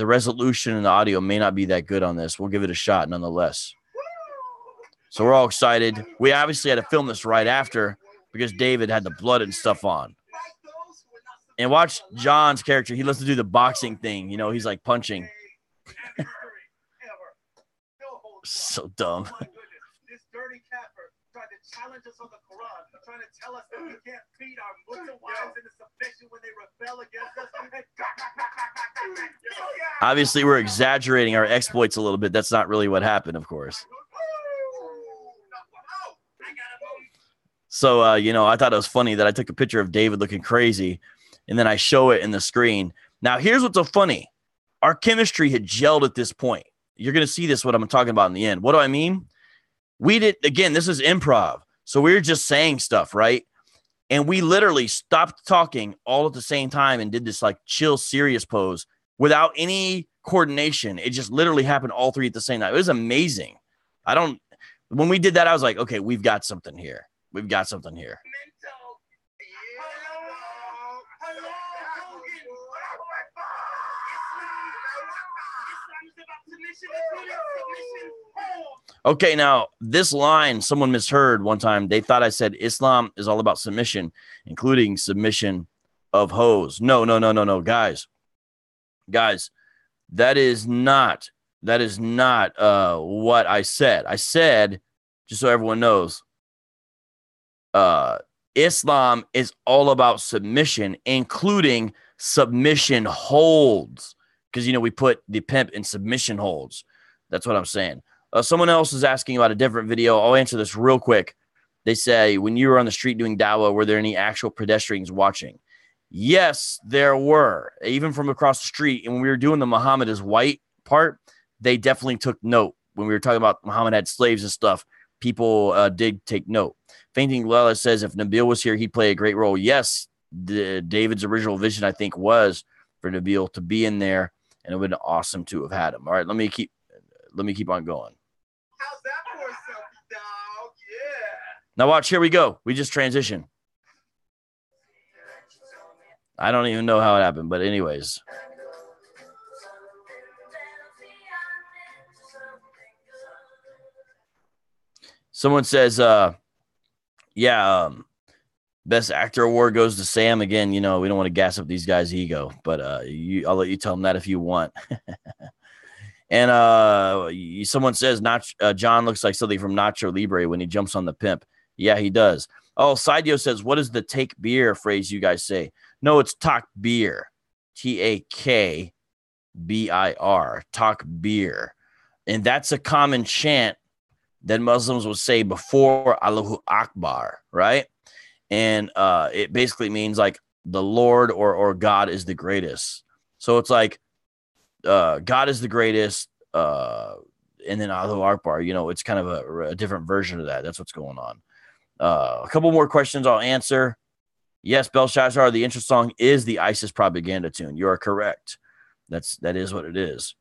resolution and the audio may not be that good on this. We'll give it a shot nonetheless. So we're all excited. We obviously had to film this right after because David had the blood and stuff on. And watch John's character. He loves to do the boxing thing. You know, he's like punching. So dumb. This dirty capper tried to challenge us on the Quran, trying to tell us that we can't beat our Muslim wives into submission when they rebel against us. Obviously, we're exaggerating our exploits a little bit. That's not really what happened, of course. So, you know, I thought it was funny that I took a picture of David looking crazy, and then I show it in the screen. Now, here's what's so funny. Our chemistry had gelled at this point. You're going to see this, what I'm talking about in the end. What do I mean? We did, again, this is improv. So we were just saying stuff, right? And we literally stopped talking all at the same time and did this like chill, serious pose without any coordination. It just literally happened all three at the same time. It was amazing. When we did that, I was like, okay, we've got something here. We've got something here. Okay, now this line someone misheard one time. They thought I said Islam is all about submission, including submission of hoes. No, guys. That is not what I said. I said, just so everyone knows, Islam is all about submission, including submission holds. Because, we put the pimp in submission holds. That's what I'm saying. Someone else is asking about a different video. I'll answer this real quick. They say, when you were on the street doing dawah, were there any actual pedestrians watching? Yes, there were. Even from across the street. And when we were doing the Muhammad is white part, they definitely took note. When we were talking about Muhammad had slaves and stuff, people did take note. Fainting Lela says, if Nabil was here, he'd play a great role. Yes, David's original vision, I think, was for Nabil to be in there, and it would have been awesome to have had him. All right, let me keep on going. How's that for a selfie, dog? Yeah. Now watch, here we go. We just transition. I don't even know how it happened, but anyways. Someone says, best actor award goes to Sam. Again, we don't want to gas up these guys' ego, but I'll let you tell them that if you want. And someone says, John looks like something from Nacho Libre when he jumps on the pimp. Yeah, he does. Oh, Sidio says, what is the take beer phrase you guys say? No, it's talk beer. Takbir. Talk beer. And that's a common chant that Muslims will say before Allahu Akbar, right? And it basically means like the Lord or God is the greatest. So it's like God is the greatest, and then Allahu Akbar. It's kind of a different version of that. That's what's going on. A couple more questions I'll answer. Yes, Belshazzar, the intro song is the ISIS propaganda tune. You are correct. That is what it is.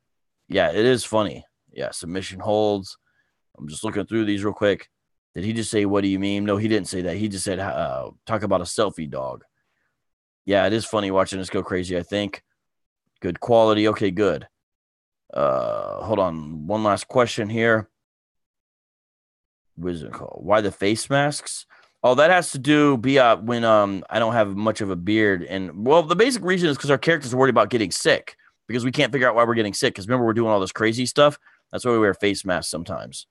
Yeah, it is funny. Yeah, submission holds. I'm just looking through these real quick. Did he just say, what do you mean? No, he didn't say that. He just said, talk about a selfie dog. Yeah, it is funny watching this go crazy, I think. Good quality. Okay, good. Hold on. One last question here. What is it called? Why the face masks? Oh, that has to do when I don't have much of a beard. And, well, the basic reason is because our characters are worried about getting sick. Because we can't figure out why we're getting sick. Because remember, we're doing all this crazy stuff. That's why we wear face masks sometimes.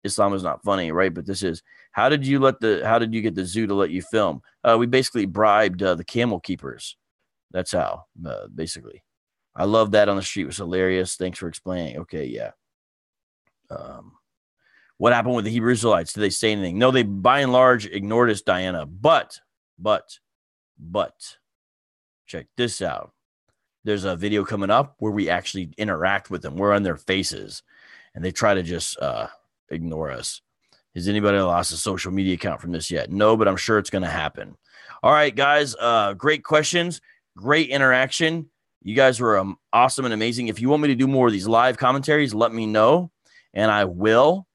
Islam is not funny, right? But this is. How did you get the zoo to let you film? We basically bribed the camel keepers. That's how, basically. I love that on the street. It was hilarious. Thanks for explaining. Okay, yeah. What happened with the Hebrew Israelites? Did they say anything? No, they by and large ignored us, Diana. But, check this out. There's a video coming up where we actually interact with them. We're on their faces, and they try to just ignore us. Has anybody lost a social media account from this yet? No, but I'm sure it's going to happen. All right, guys. Great questions. Great interaction. You guys were awesome and amazing. If you want me to do more of these live commentaries, let me know, and I will.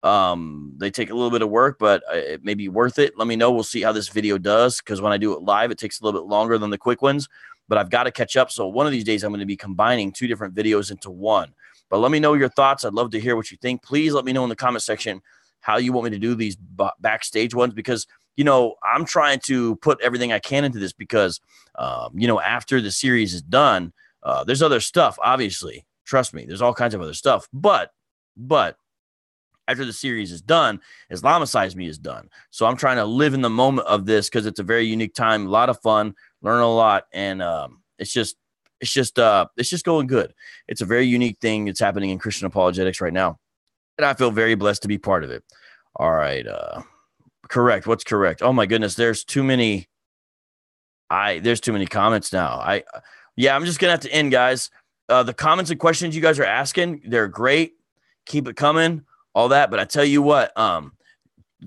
They take a little bit of work, but it may be worth it. Let me know. We'll see how this video does, because when I do it live, it takes a little bit longer than the quick ones, but I've got to catch up. So one of these days, I'm going to be combining two different videos into one. But let me know your thoughts. I'd love to hear what you think. Please let me know in the comment section how you want me to do these backstage ones, because, I'm trying to put everything I can into this because, after the series is done, there's other stuff, obviously. Trust me, there's all kinds of other stuff. But after the series is done, Islamicize Me is done. So I'm trying to live in the moment of this because it's a very unique time, a lot of fun, learn a lot, and it's just going good. It's a very unique thing. It's happening in Christian apologetics right now, and I feel very blessed to be part of it. All right, correct. What's correct? Oh my goodness, there's too many. There's too many comments now. I'm just gonna have to end, guys. The comments and questions you guys are asking, they're great. Keep it coming. all that. But I tell you what,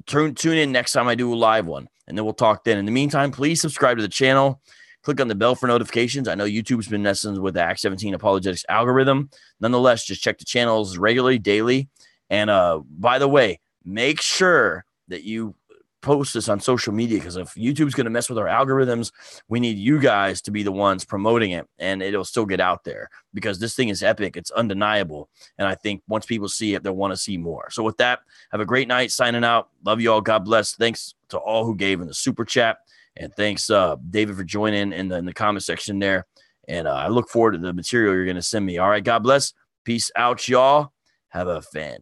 tune in next time I do a live one, and then we'll talk then. In the meantime, please subscribe to the channel. Click on the bell for notifications. I know YouTube's been messing with the Act 17 Apologetics algorithm. Nonetheless, just check the channels regularly, daily. And by the way, make sure that you post this on social media, because if YouTube's going to mess with our algorithms, we need you guys to be the ones promoting it, and it'll still get out there, because this thing is epic. It's undeniable. And I think once people see it, they'll want to see more. So with that, have a great night. Signing out. Love you all. God bless. Thanks to all who gave in the super chat. And thanks, David, for joining in the comment section there. And I look forward to the material you're going to send me. All right. God bless. Peace out, y'all. Have a fan.